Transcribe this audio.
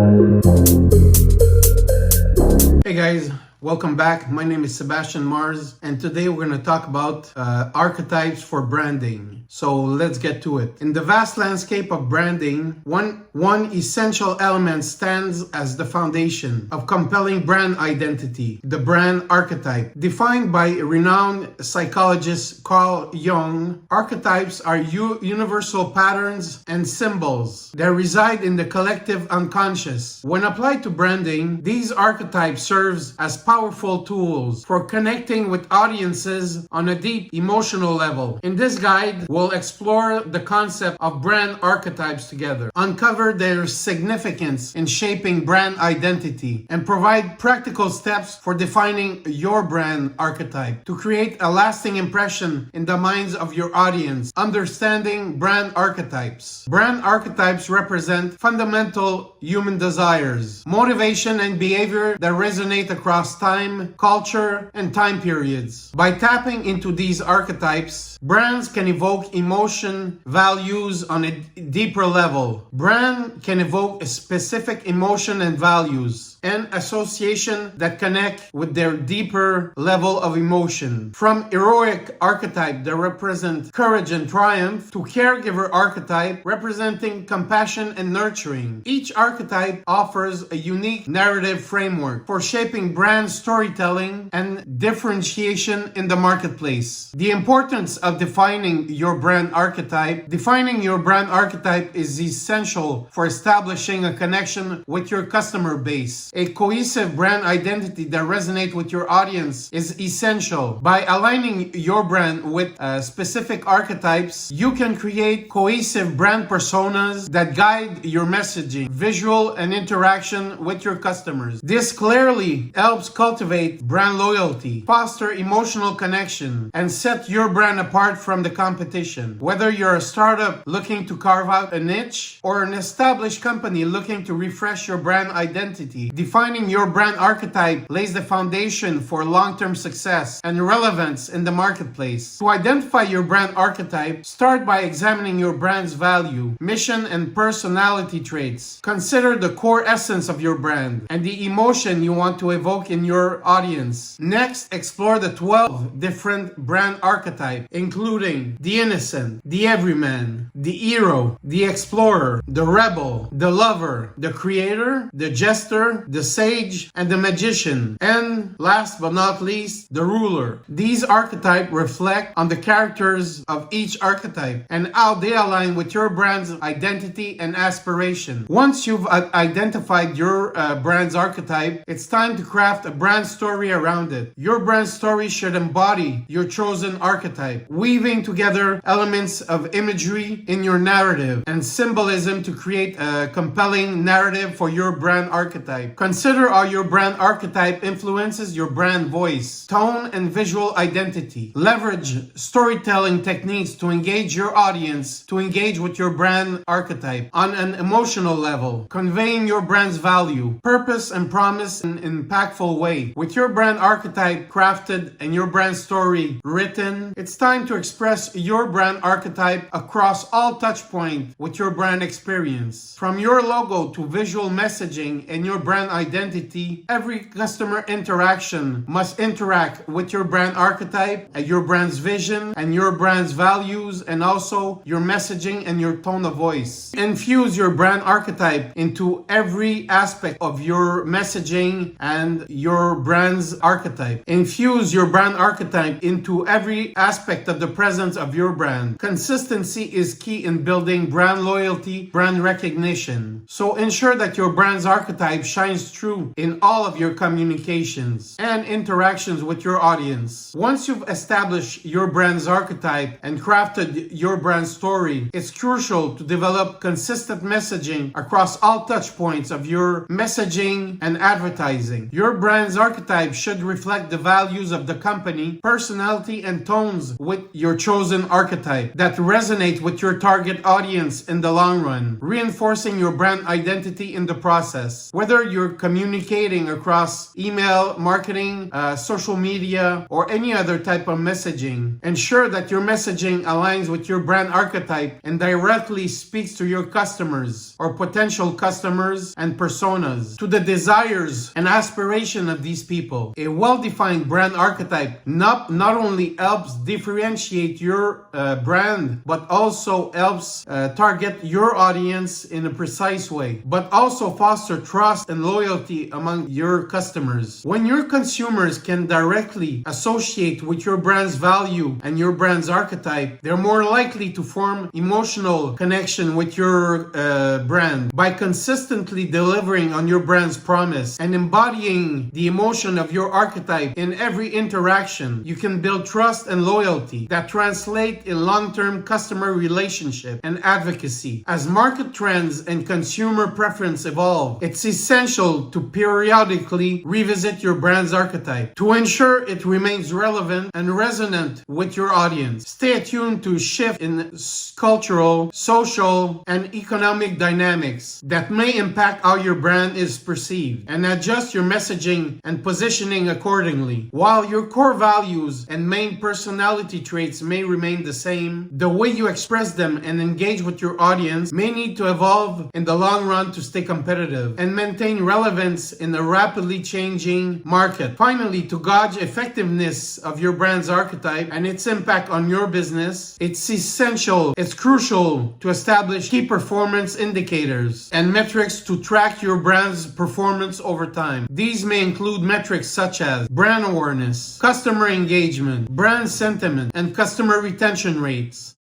Hey guys, welcome back. My name is Sebastian Mars, and today we're going to talk about archetypes for branding. So let's get to it. In the vast landscape of branding, one essential element stands as the foundation of compelling brand identity, the brand archetype. Defined by renowned psychologist Carl Jung, archetypes are universal patterns and symbols that reside in the collective unconscious. When applied to branding, these archetypes serve as powerful tools for connecting with audiences on a deep emotional level. In this guide, we'll explore the concept of brand archetypes together, uncover their significance in shaping brand identity, and provide practical steps for defining your brand archetype to create a lasting impression in the minds of your audience. Understanding brand archetypes. Brand archetypes represent fundamental human desires, motivation, and behavior that resonate across time, culture, and time periods. By tapping into these archetypes, brands can evoke emotion, values on a deeper level. Brand can evoke a specific emotion and values and association that connect with their deeper level of emotion. From heroic archetype that represent courage and triumph to caregiver archetype representing compassion and nurturing. Each archetype offers a unique narrative framework for shaping brand storytelling and differentiation in the marketplace. The importance of defining your brand archetype. Defining your brand archetype is essential for establishing a connection with your customer base. A cohesive brand identity that resonates with your audience is essential. By aligning your brand with specific archetypes, you can create cohesive brand personas that guide your messaging, visual, and interaction with your customers. This clearly helps cultivate brand loyalty, foster emotional connection, and set your brand apart from the competition. Whether you're a startup looking to carve out a niche or an established company looking to refresh your brand identity, defining your brand archetype lays the foundation for long-term success and relevance in the marketplace. To identify your brand archetype, start by examining your brand's value, mission, and personality traits. Consider the core essence of your brand and the emotion you want to evoke in your audience. Next, explore the 12 different brand archetypes, including the innocent, the everyman, the hero, the explorer, the rebel, the lover, the creator, the jester, the sage, and the magician, and last but not least, the ruler. These archetypes reflect on the characters of each archetype and how they align with your brand's identity and aspiration. Once you've identified your brand's archetype, it's time to craft a brand story around it. Your brand story should embody your chosen archetype, weaving together elements of imagery in your narrative and symbolism to create a compelling narrative for your brand archetype. Consider how your brand archetype influences your brand voice, tone, and visual identity. Leverage storytelling techniques to engage your audience, to engage with your brand archetype on an emotional level, conveying your brand's value, purpose, and promise in an impactful way. With your brand archetype crafted and your brand story written, it's time to express your brand archetype across all touch points with your brand experience. From your logo to visual messaging and your brand identity, every customer interaction must interact with your brand archetype, your brand's vision, and your brand's values, and also your messaging and your tone of voice. Infuse your brand archetype into every aspect of your messaging and your brand's archetype. Infuse your brand archetype into every aspect of the presence of your brand. Consistency is key in building brand loyalty, brand recognition. So ensure that your brand's archetype shines through in all of your communications and interactions with your audience. Once you've established your brand's archetype and crafted your brand story, it's crucial to develop consistent messaging across all touch points of your messaging and advertising. Your brand's archetype should reflect the values of the company, personality, and tones with your chosen archetype that resonate with your target audience in the long run, reinforcing your brand identity in the process. Whether you're you're communicating across email, marketing, social media, or any other type of messaging. Ensure that your messaging aligns with your brand archetype and directly speaks to your customers or potential customers and personas, to the desires and aspiration of these people. A well-defined brand archetype not only helps differentiate your brand, but also helps target your audience in a precise way, but also foster trust and loyalty among your customers. When your consumers can directly associate with your brand's value and your brand's archetype, they're more likely to form emotional connection with your brand. By consistently delivering on your brand's promise and embodying the emotion of your archetype in every interaction, you can build trust and loyalty that translate in long-term customer relationship and advocacy. As market trends and consumer preference evolve, it's essential to periodically revisit your brand's archetype to ensure it remains relevant and resonant with your audience. Stay attuned to shift in cultural, social, and economic dynamics that may impact how your brand is perceived, and adjust your messaging and positioning accordingly. While your core values and main personality traits may remain the same, the way you express them and engage with your audience may need to evolve in the long run to stay competitive and maintain relevance in a rapidly changing market. Finally, to gauge effectiveness of your brand's archetype and its impact on your business, it's crucial to establish key performance indicators and metrics to track your brand's performance over time. These may include metrics such as brand awareness, customer engagement, brand sentiment, and customer retention rates.